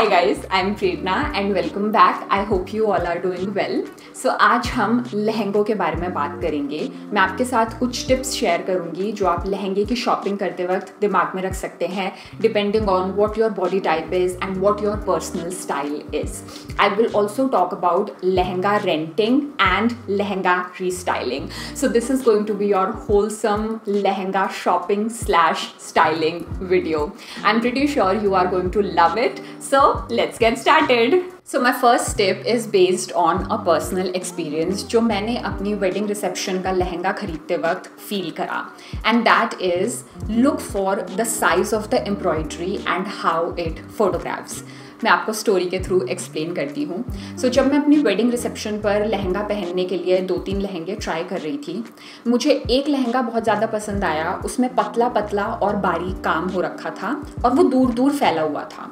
Hi guys, I'm Prerna and welcome back. I hope you all are doing well. So आज हम लहंगों के बारे में बात करेंगे. मैं आपके साथ कुछ टिप्स शेयर करूंगी जो आप लहंगे की शॉपिंग करते वक्त दिमाग में रख सकते हैं depending on what your body type is and what your personal style is. I will also talk about lehenga renting and lehenga restyling. So this is going to be your wholesome lehenga shopping / styling video. I'm pretty sure you are going to love it. So let's get started. So my first tip is based on a personal experience जो मैंने अपनी wedding reception का लहंगा खरीदते वक्त feel करा, and that is look for the size of the embroidery and how it photographs. मैं आपको story के थ्रू एक्सप्लेन करती हूँ. सो जब मैं अपनी वेडिंग रिसेप्शन पर लहंगा पहनने के लिए 2-3 लहंगे ट्राई कर रही थी, मुझे एक लहंगा बहुत ज़्यादा पसंद आया. उसमें पतला पतला और बारीक काम हो रखा था और वो दूर दूर फैला हुआ था.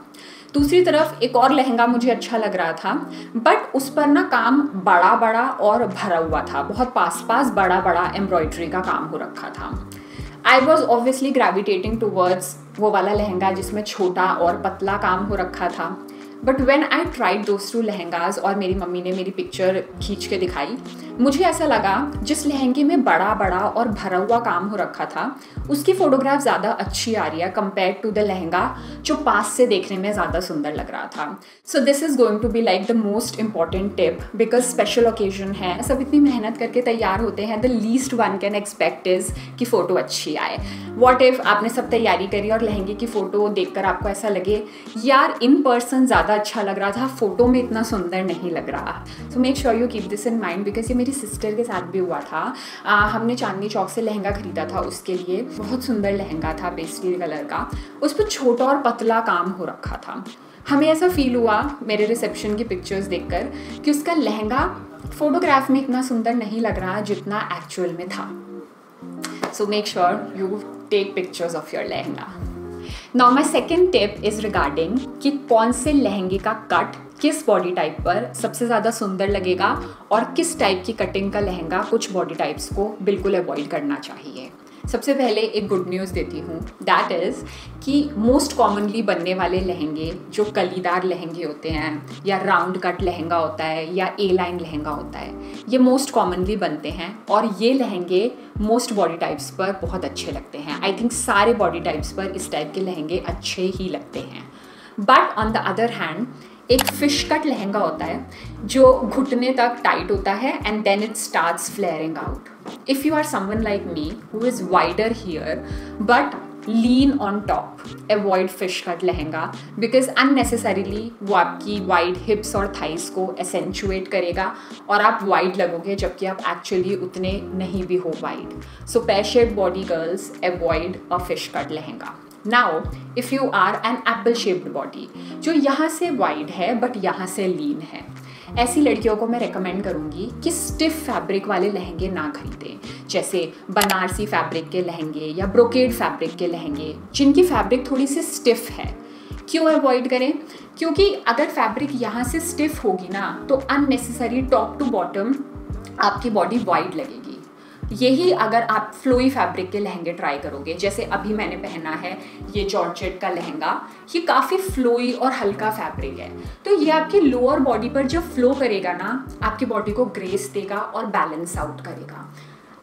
दूसरी तरफ एक और लहंगा मुझे अच्छा लग रहा था, बट उस पर ना काम बड़ा बड़ा और भरा हुआ था. बहुत पास पास बड़ा बड़ा एम्ब्रॉयडरी का काम हो रखा था. I was obviously gravitating towards वो वाला लहंगा जिसमें छोटा और पतला काम हो रखा था. But when I tried those two lehengas और मेरी मम्मी ने मेरी पिक्चर खींच के दिखाई, मुझे ऐसा लगा जिस लहंगे में बड़ा बड़ा और भरा हुआ काम हो रखा था उसकी फ़ोटोग्राफ ज़्यादा अच्छी आ रही है कंपेयर टू द लहंगा जो पास से देखने में ज़्यादा सुंदर लग रहा था. So this is going to be like the most important tip because special occasion है, सब इतनी मेहनत करके तैयार होते हैं. The least one can expect is कि फ़ोटो अच्छी आए. वॉट इफ़ आपने सब तैयारी करी और लहंगे की फ़ोटो देखकर आपको ऐसा लगे यार इन पर्सन ज़्यादा अच्छा लग रहा था, फ़ोटो में इतना सुंदर नहीं लग रहा. सो make sure you keep this in mind because ये मेरी सिस्टर के साथ भी हुआ था. हमने चांदनी चौक से लहंगा खरीदा था उसके लिए. बहुत सुंदर लहंगा था पेस्टल कलर का, उस पर छोटा और पतला काम हो रखा था. हमें ऐसा फील हुआ मेरे रिसेप्शन की पिक्चर्स देखकर कि उसका लहंगा फोटोग्राफ में इतना सुंदर नहीं लग रहा जितना एक्चुअल में था. So make sure you take pictures of your lehenga. Now my second tip is regarding कि कौन से लहंगे का कट किस बॉडी टाइप पर सबसे ज़्यादा सुंदर लगेगा और किस टाइप की कटिंग का लहंगा कुछ बॉडी टाइप्स को बिल्कुल अवॉइड करना चाहिए. सबसे पहले एक गुड न्यूज़ देती हूँ, दैट इज़ कि मोस्ट कॉमनली बनने वाले लहंगे जो कलीदार लहंगे होते हैं या राउंड कट लहंगा होता है या ए लाइन लहंगा होता है, ये मोस्ट कॉमनली बनते हैं और ये लहंगे मोस्ट बॉडी टाइप्स पर बहुत अच्छे लगते हैं. आई थिंक सारे बॉडी टाइप्स पर इस टाइप के लहंगे अच्छे ही लगते हैं. But on the other hand एक फिश कट लहंगा होता है जो घुटने तक टाइट होता है and then it starts flaring out. If you are someone like me who is wider here but lean on top, avoid fish cut lehenga because unnecessarily वो आपकी वाइड हिप्स और थाइस को एसेंचुएट करेगा और आप वाइड लगोगे जबकि आप एक्चुअली उतने नहीं भी हो wide. So pear shaped body girls avoid a fish cut lehenga. Now if you are an apple shaped body जो यहाँ से वाइड है बट यहाँ से लीन है, ऐसी लड़कियों को मैं रेकमेंड करूँगी कि स्टिफ फैब्रिक वाले लहंगे ना खरीदें, जैसे बनारसी फैब्रिक के लहंगे या ब्रोकेड फैब्रिक के लहंगे जिनकी फैब्रिक थोड़ी सी स्टिफ है. क्यों अवॉइड करें? क्योंकि अगर फैब्रिक यहाँ से स्टिफ होगी ना तो अननेसेसरी टॉप टू बॉटम आपकी बॉडी वाइड लगेगी. यही अगर आप फ्लोई फैब्रिक के लहंगे ट्राई करोगे, जैसे अभी मैंने पहना है ये जॉर्जेट का लहंगा, ये काफ़ी फ्लोई और हल्का फैब्रिक है, तो ये आपकी लोअर बॉडी पर जब फ्लो करेगा ना आपकी बॉडी को ग्रेस देगा और बैलेंस आउट करेगा.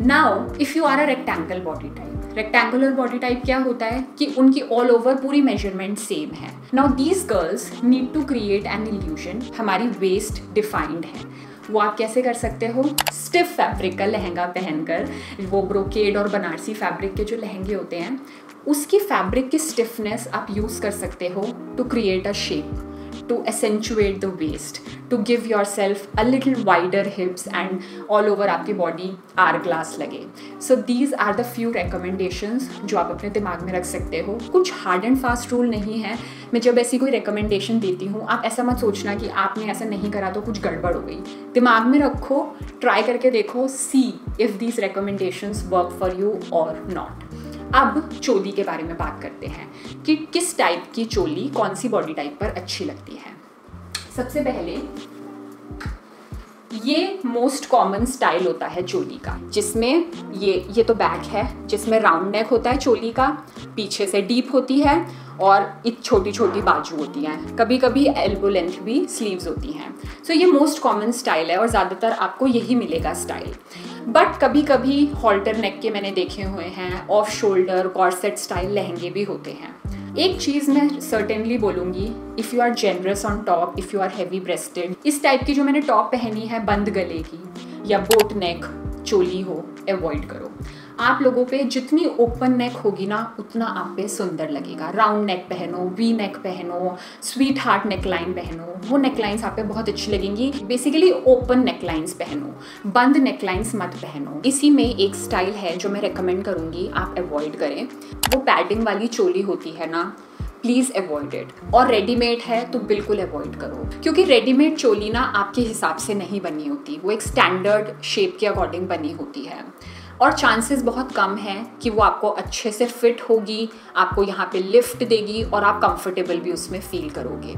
Now if you are a rectangle body type, rectangular body type क्या होता है कि उनकी ऑल ओवर पूरी मेजरमेंट सेम है. Now these girls need to create an illusion हमारी वेस्ट डिफाइंड है. वो आप कैसे कर सकते हो? स्टिफ फैब्रिक का लहंगा पहनकर, वो ब्रोकेड और बनारसी फैब्रिक के जो लहंगे होते हैं उसकी फैब्रिक की स्टिफनेस आप यूज़ कर सकते हो to create a shape, to accentuate the waist, to give yourself a little wider hips and all over आपकी body hourglass लगे. So these are the few recommendations जो आप अपने दिमाग में रख सकते हो. कुछ hard and fast rule नहीं है. मैं जब ऐसी कोई recommendation देती हूँ आप ऐसा मत सोचना कि आपने ऐसा नहीं करा तो कुछ गड़बड़ हो गई. दिमाग में रखो, ट्राई करके देखो, see if these recommendations work for you or not. अब चोली के बारे में बात करते हैं कि किस टाइप की चोली कौन सी बॉडी टाइप पर अच्छी लगती है. सबसे पहले ये मोस्ट कॉमन स्टाइल होता है चोली का, जिसमें ये तो बैक है जिसमें राउंड नेक होता है चोली का, पीछे से डीप होती है और एक छोटी छोटी बाजू होती हैं, कभी कभी एल्बो लेंथ भी स्लीव्स होती हैं। सो ये मोस्ट कॉमन स्टाइल है और ज़्यादातर आपको यही मिलेगा स्टाइल। बट कभी कभी हॉल्टर नेक के मैंने देखे हुए हैं, ऑफ शोल्डर कॉर्सेट स्टाइल लहंगे भी होते हैं। एक चीज़ मैं सर्टेनली बोलूँगी, if you are generous on top, if you are heavy breasted, इस टाइप की जो मैंने टॉप पहनी है बंद गले की या बोट नेक चोली हो, अवॉइड करो। आप लोगों पे जितनी ओपन नेक होगी ना उतना आप पे सुंदर लगेगा। राउंड नेक पहनो, वी नेक पहनो, स्वीट हार्ट नेकलाइन पहनो, वो नेकलाइंस आप पे बहुत अच्छी लगेंगी। बेसिकली ओपन नेकलाइंस पहनो, बंद नेकलाइंस मत पहनो। इसी में एक स्टाइल है जो मैं रेकमेंड करूँगी आप अवॉइड करें, वो पैडिंग वाली चोली होती है ना, प्लीज़ अवॉइड इट। और रेडीमेड है तो बिल्कुल अवॉइड करो, क्योंकि रेडीमेड चोली ना आपके हिसाब से नहीं बनी होती, वो एक स्टैंडर्ड शेप के अकॉर्डिंग बनी होती है और चांसेस बहुत कम हैं कि वो आपको अच्छे से फिट होगी, आपको यहाँ पे लिफ्ट देगी और आप कंफर्टेबल भी उसमें फील करोगे।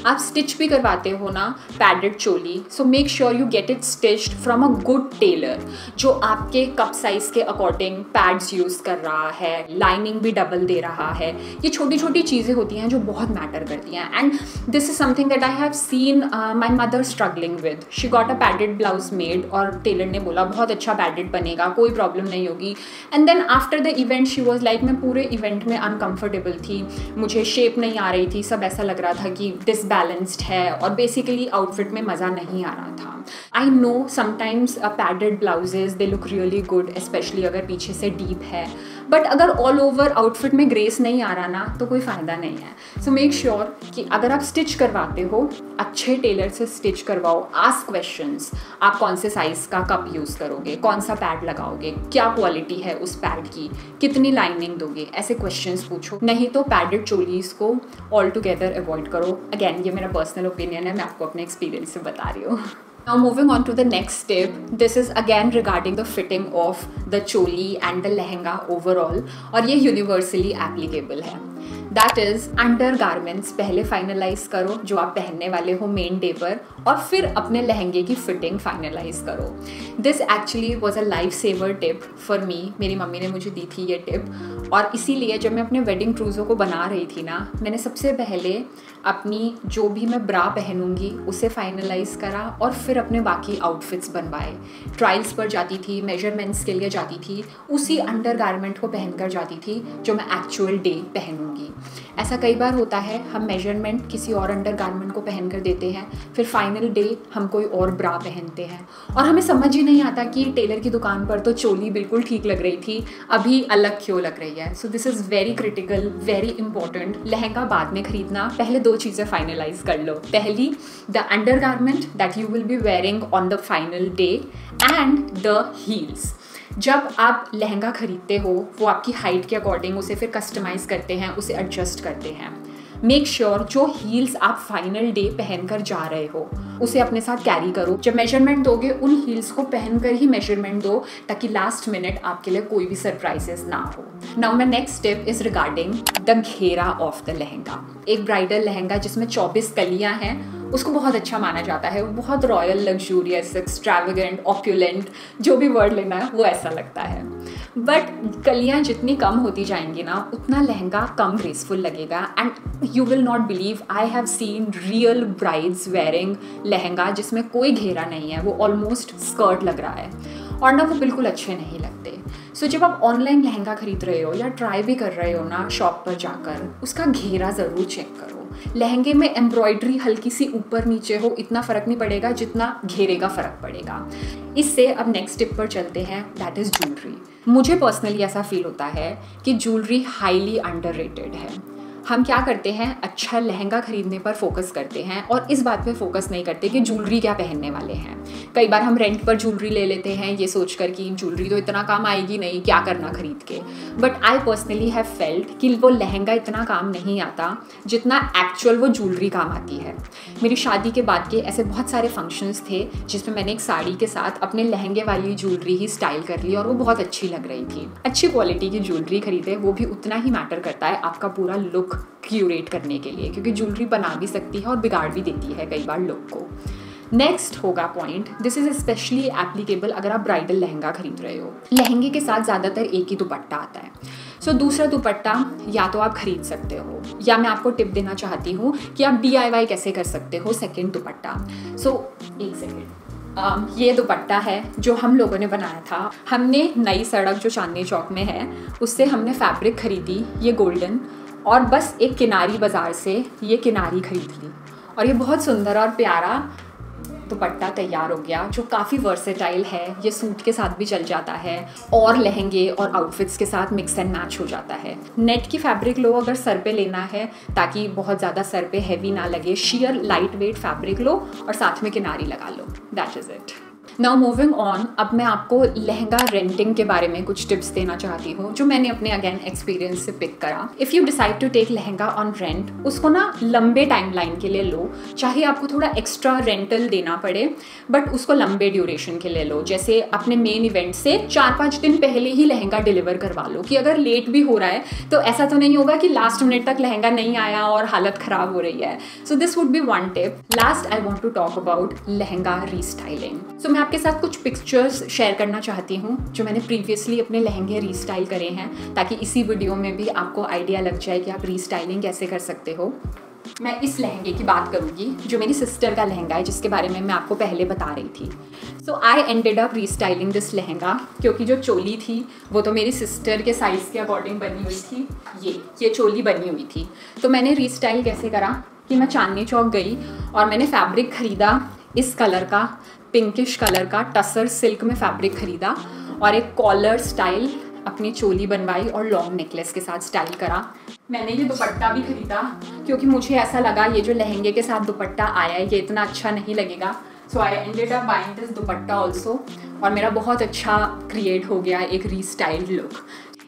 आप स्टिच भी करवाते हो ना padded choli, so make sure you get it stitched from a good tailor जो आपके कप साइज़ के अकॉर्डिंग पैड्स यूज़ कर रहा है, लाइनिंग भी डबल दे रहा है। ये छोटी छोटी चीज़ें होती हैं जो बहुत मैटर करती हैं and this is something that I have seen my mother struggling with. She got a padded blouse made और टेलर ने बोला बहुत अच्छा पैडेड बनेगा, कोई प्रॉब्लम नहीं होगी। And then after the event she was like, मैं पूरे इवेंट में अनकम्फर्टेबल थी, मुझे शेप नहीं आ रही थी, सब ऐसा लग रहा था कि डिसबैलेंस्ड है और बेसिकली आउटफिट में मज़ा नहीं आ रहा था। I know sometimes padded blouses they look really good, specially अगर पीछे से डीप है, बट अगर ऑल ओवर आउटफिट में ग्रेस नहीं आ रहा ना तो कोई फ़ायदा नहीं है। सो मेक श्योर कि अगर आप स्टिच करवाते हो अच्छे टेलर से स्टिच करवाओ। आस्क क्वेश्चंस, आप कौन से साइज़ का कप यूज़ करोगे, कौन सा पैड लगाओगे, क्या क्वालिटी है उस पैड की, कितनी लाइनिंग दोगे, ऐसे क्वेश्चंस पूछो। नहीं तो पैडेड चोलीज को ऑल टुगेदर अवॉइड करो। अगेन ये मेरा पर्सनल ओपिनियन है, मैं आपको अपने एक्सपीरियंस से बता रही हूँ। Now moving on to the next tip, this is again regarding the fitting of the choli and the lehenga overall और ये universally applicable है। That is undergarments पहले finalize करो जो आप पहनने वाले हो मेन डे पर और फिर अपने लहंगे की फिटिंग फाइनलाइज करो। This actually was a life saver tip for me, मेरी मम्मी ने मुझे दी थी ये टिप और इसीलिए जब मैं अपने वेडिंग ट्रूज़ो को बना रही थी ना, मैंने सबसे पहले अपनी जो भी मैं ब्रा पहनूंगी उसे फाइनलाइज करा और फिर अपने बाकी आउटफिट्स बनवाए। ट्रायल्स पर जाती थी, मेजरमेंट्स के लिए जाती थी, उसी अंडरगारमेंट को पहनकर जाती थी जो मैं एक्चुअल डे पहनूंगी। ऐसा कई बार होता है, हम मेजरमेंट किसी और अंडरगारमेंट को पहन कर देते हैं, फिर फाइनल डे हम कोई और ब्रा पहनते हैं और हमें समझ ही नहीं आता कि टेलर की दुकान पर तो चोली बिल्कुल ठीक लग रही थी, अभी अलग क्यों लग रही है। So this is very critical, very important. Lehenga बाद में खरीदना, पहले दो चीज़ें फाइनलाइज कर लो। पहली, the undergarment that you will be wearing on the final day and the heels. जब आप लहंगा खरीदते हो वो आपकी हाइट के अकॉर्डिंग उसे फिर कस्टमाइज करते हैं, उसे एडजस्ट करते हैं। मेक श्योर जो हील्स आप फाइनल डे पहनकर जा रहे हो उसे अपने साथ कैरी करो। जब मेजरमेंट दोगे उन हील्स को पहनकर ही मेजरमेंट दो ताकि लास्ट मिनट आपके लिए कोई भी सरप्राइजेस ना हो। Now my next tip is regarding the घेरा ऑफ द लहंगा। एक ब्राइडल लहंगा जिसमें 24 कलियां हैं उसको बहुत अच्छा माना जाता है, वो बहुत रॉयल, लग्जूरियस, एक्सट्रावेगेंट, ऑप्यूलेंट, जो भी वर्ड लेना है वो ऐसा लगता है। बट कलियां जितनी कम होती जाएंगी ना उतना लहंगा कम ग्रेसफुल लगेगा and you will not believe, I have seen real brides wearing lehenga जिसमें कोई घेरा नहीं है, वो ऑलमोस्ट स्कर्ट लग रहा है और ना वो बिल्कुल अच्छे नहीं लगते। सो जब आप ऑनलाइन लहंगा खरीद रहे हो या ट्राई भी कर रहे हो ना शॉप पर जाकर, उसका घेरा ज़रूर चेक करो। लहंगे में एम्ब्रॉयडरी हल्की सी ऊपर नीचे हो इतना फ़र्क नहीं पड़ेगा जितना घेरे का फ़र्क पड़ेगा। इससे अब नेक्स्ट टिप पर चलते हैं, दैट इज़ ज्वेलरी। मुझे पर्सनली ऐसा फील होता है कि ज्वेलरी हाईली अंडररेटेड है। हम क्या करते हैं, अच्छा लहंगा खरीदने पर फोकस करते हैं और इस बात पे फोकस नहीं करते कि ज्वेलरी क्या पहनने वाले हैं। कई बार हम रेंट पर ज्वेलरी ले लेते हैं ये सोचकर कि ज्वेलरी तो इतना काम आएगी नहीं, क्या करना खरीद के। But I personally have felt कि वो लहंगा इतना काम नहीं आता जितना एक्चुअल वो ज्वेलरी काम आती है। मेरी शादी के बाद के ऐसे बहुत सारे फंक्शंस थे जिसमें मैंने एक साड़ी के साथ अपने लहंगे वाली ज्वेलरी ही स्टाइल कर ली और वो बहुत अच्छी लग रही थी। अच्छी क्वालिटी की ज्वेलरी खरीदे, वो भी उतना ही मैटर करता है आपका पूरा लुक क्यूरेट करने के लिए, क्योंकि ज्वेलरी बना भी सकती है और बिगाड़ भी देती है कई बार लुक को। नेक्स्ट होगा point, this is specially applicable अगर आप ब्राइडल लहंगा खरीद रहे हो। लहंगे के साथ ज़्यादातर एक ही दुपट्टा आता है। सो दूसरा दुपट्टा या तो आप खरीद सकते हो या मैं आपको टिप देना चाहती हूँ कि आप DIY कैसे कर सकते हो सेकंड दुपट्टा। एक सेकेंड, ये दुपट्टा है जो हम लोगों ने बनाया था। हमने नई सड़क जो चांदनी चौक में है उससे हमने फैब्रिक खरीदी, ये गोल्डन, और बस एक किनारी बाज़ार से ये किनारी खरीद ली और ये बहुत सुंदर और प्यारा दुपट्टा तैयार हो गया जो काफ़ी वर्सेटाइल है। ये सूट के साथ भी चल जाता है और लहंगे और आउटफिट्स के साथ मिक्स एंड मैच हो जाता है। नेट की फैब्रिक लो अगर सर पे लेना है ताकि बहुत ज़्यादा सर पे हैवी ना लगे, शेयर लाइट वेट फैब्रिक लो और साथ में किनारी लगा लो, that is it. Now moving on, अब मैं आपको लहंगा रेंटिंग के बारे में कुछ टिप्स देना चाहती हूँ जो मैंने अपने अगेन एक्सपीरियंस से पिक करा। If you decide to take lehenga on rent, उसको ना लंबे टाइमलाइन के लिए लो, चाहे आपको थोड़ा एक्स्ट्रा रेंटल देना पड़े बट उसको लंबे ड्यूरेशन के लिए लो। जैसे अपने मेन इवेंट से 4-5 दिन पहले ही लहंगा डिलीवर करवा लो कि अगर लेट भी हो रहा है तो ऐसा तो नहीं होगा कि लास्ट मिनट तक लहंगा नहीं आया और हालत ख़राब हो रही है। So this would be one tip. Last I want to talk about lehenga restyling. So मैं आपके साथ कुछ पिक्चर्स शेयर करना चाहती हूँ जो मैंने प्रीवियसली अपने लहंगे रीस्टाइल करे हैं ताकि इसी वीडियो में भी आपको आइडिया लग जाए कि आप रीस्टाइलिंग कैसे कर सकते हो। मैं इस लहंगे की बात करूँगी जो मेरी सिस्टर का लहंगा है जिसके बारे में मैं आपको पहले बता रही थी। So I ended up restyling this lehenga क्योंकि जो चोली थी वो तो मेरी सिस्टर के साइज़ के अकॉर्डिंग बनी हुई थी, ये चोली बनी हुई थी। तो मैंने रीस्टाइल कैसे करा कि मैं चांदनी चौक गई और मैंने फैब्रिक ख़रीदा इस कलर का, पिंकिश कलर का टसर सिल्क में फैब्रिक ख़रीदा और एक कॉलर स्टाइल अपनी चोली बनवाई और लॉन्ग नेकलेस के साथ स्टाइल करा। मैंने ये दुपट्टा भी ख़रीदा क्योंकि मुझे ऐसा लगा ये जो लहंगे के साथ दुपट्टा आया है ये इतना अच्छा नहीं लगेगा। So I ended up buying this dupatta also और मेरा बहुत अच्छा क्रिएट हो गया एक रीस्टाइल्ड लुक।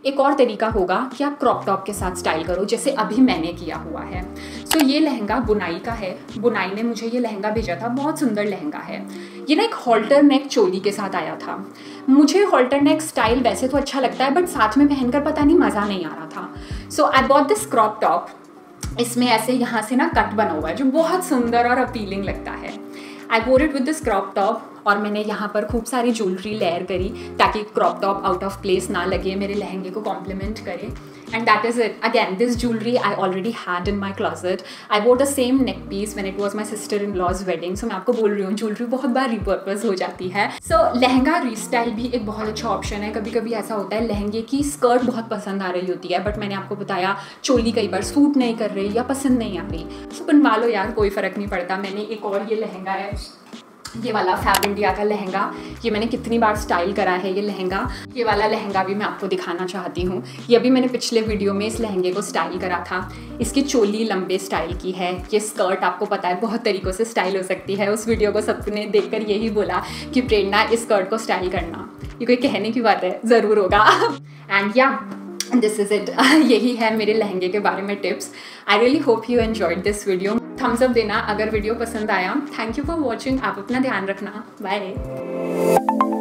एक और तरीका होगा कि आप क्रॉप टॉप के साथ स्टाइल करो जैसे अभी मैंने किया हुआ है। सो ये लहंगा बुनाई का है, बुनाई ने मुझे ये लहंगा भेजा था, बहुत सुंदर लहंगा है। ये ना एक हॉल्टर नेक चोली के साथ आया था। मुझे हॉल्टर नेक स्टाइल वैसे तो अच्छा लगता है बट साथ में पहनकर पता नहीं मज़ा नहीं आ रहा था। So I bought this crop top, इसमें ऐसे यहाँ से ना कट बना हुआ है जो बहुत सुंदर और अपीलिंग लगता है। I wore it with this crop top और मैंने यहाँ पर खूब सारी ज्वेलरी लेयर करी ताकि crop top out of place ना लगे, मेरे लहंगे को कॉम्प्लीमेंट करे। And that is it. Again this jewellery I already had in my closet. I wore the same neck piece when it was my sister in law's wedding. So मैं आपको बोल रही हूँ ज्वेलरी बहुत बार रिपर्पज हो जाती है। सो लहंगा रीस्टाइल भी एक बहुत अच्छा ऑप्शन है। कभी कभी ऐसा होता है लहंगे की स्कर्ट बहुत पसंद आ रही होती है बट मैंने आपको बताया चोली कई बार सूट नहीं कर रही या पसंद नहीं आ रही, सो बनवा लो यार, कोई फ़र्क नहीं पड़ता। मैंने एक और ये लहंगा है, ये वाला फैब इंडिया का लहंगा, ये मैंने कितनी बार स्टाइल करा है ये लहंगा। ये वाला लहंगा भी मैं आपको दिखाना चाहती हूँ। ये अभी मैंने पिछले वीडियो में इस लहंगे को स्टाइल करा था। इसकी चोली लंबे स्टाइल की है, ये स्कर्ट आपको पता है बहुत तरीक़ों से स्टाइल हो सकती है। उस वीडियो को सबने देखकर यही बोला कि प्रेरणा इस स्कर्ट को स्टाइल करना, ये कोई कहने की बात है, ज़रूर होगा। एंड या दिस इज़ इट। यही है मेरे लहंगे के बारे में tips. I really hope you enjoyed this video. Thumbs up देना अगर वीडियो पसंद आया। Thank you for watching. आप अपना ध्यान रखना, बाय।